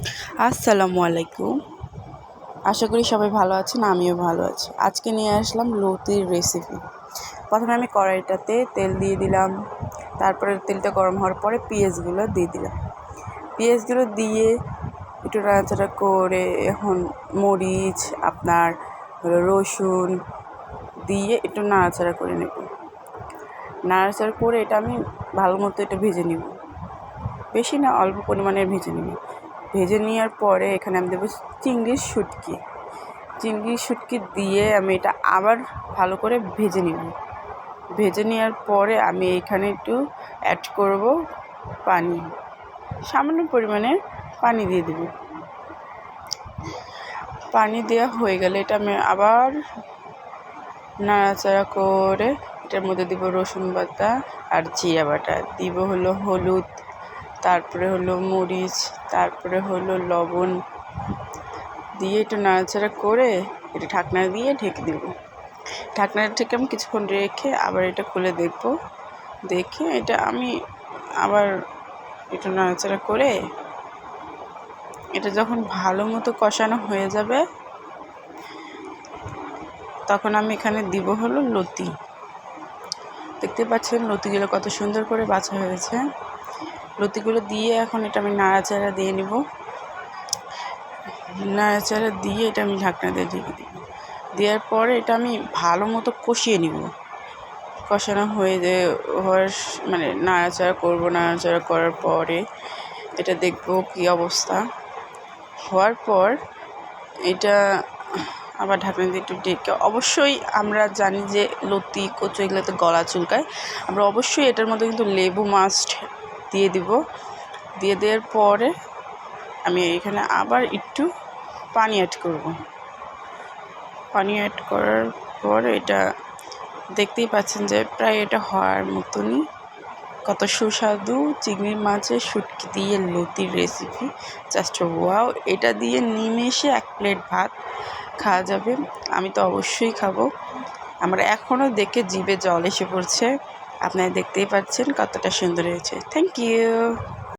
আসসালামু আলাইকুম। আশা করি সবাই ভালো আছেন, আমিও ভালো আছি। আজকে নিয়ে আসলাম লতির রেসিপি। প্রথমে আমি কড়াইটাতে তেল দিয়ে দিলাম, তারপরে তেলটা গরম হওয়ার পরে পেঁয়াজগুলো দিয়ে দিলাম। পেঁয়াজগুলো দিয়ে একটু নাড়াচাড়া করে এখন মরিচ, আপনার রসুন দিয়ে একটু নাড়াচাড়া করে নেব। নাড়াচাড়া করে এটা আমি ভালো মতো এটা ভেজে নিব, বেশি না, অল্প পরিমাণে ভেজে নিব। ভেজে নেওয়ার পরে এখানে আমি দেবো চিংড়ির শুটকি দিয়ে আমি এটা আবার ভালো করে ভেজে নিব। ভেজে নেওয়ার পরে আমি এখানে একটু অ্যাড করব পানি, সামান্য পরিমাণে পানি দিয়ে দেব। পানি দেওয়া হয়ে গেলে এটা আমি আবার নাড়াচাড়া করে এটার মধ্যে দিব রসুন বাটা আর জিরা বাটা, দিব হলো হলুদ, তারপরে হলো মরিচ, তারপরে হলো লবণ দিয়ে একটু নাড়াচাড়া করে এটা ঢাকনা দিয়ে ঢেকে দেব। ঢাকনাটা থেকে আমি কিছুক্ষণ রেখে আবার এটা খুলে দেখব। দেখে এটা আমি আবার একটু নাড়াচাড়া করে এটা যখন ভালো মতো কষানো হয়ে যাবে তখন আমি এখানে দিব হলো লতি। দেখতে পাচ্ছেন লতিগুলো কত সুন্দর করে বাছা হয়েছে। লতিগুলো দিয়ে এখন এটা আমি নাড়াচাড়া দিয়ে নিব। নাড়াচাড়া দিয়ে এটা আমি ঢাকনা দিয়ে ঢেকে দিব। দেওয়ার পরে এটা আমি ভালো মতো কষিয়ে নিব। কষানো হওয়ার মানে নাড়াচাড়া করব। নাড়াচাড়া করার পরে এটা দেখব কী অবস্থা। হওয়ার পর এটা আবার ঢাকনা দিয়ে একটু ঢেকে, অবশ্যই আমরা জানি যে লতি, কচু এগুলোতে গলা চুলকায়, আমরা অবশ্যই এটার মধ্যে কিন্তু লেবু মাস্ট দিয়ে দিব। দিয়ে দেওয়ার পরে আমি এখানে আবার একটু পানি অ্যাড করব। পানি অ্যাড করার পর এটা দেখতেই পাচ্ছেন যে প্রায় এটা হওয়ার মতনই। কত সুস্বাদু চিংড়ি মাছের শুটকি দিয়ে লতির রেসিপি, জাস্ট ওয়াও! এটা দিয়ে নিমেষে 1 প্লেট ভাত খাওয়া যাবে। আমি তো অবশ্যই খাবো। আমার এখনও দেখে জিভে জল এসে পড়ছে। আপনারা দেখতেই পাচ্ছেন কতটা সুন্দর হয়েছে। Thank you.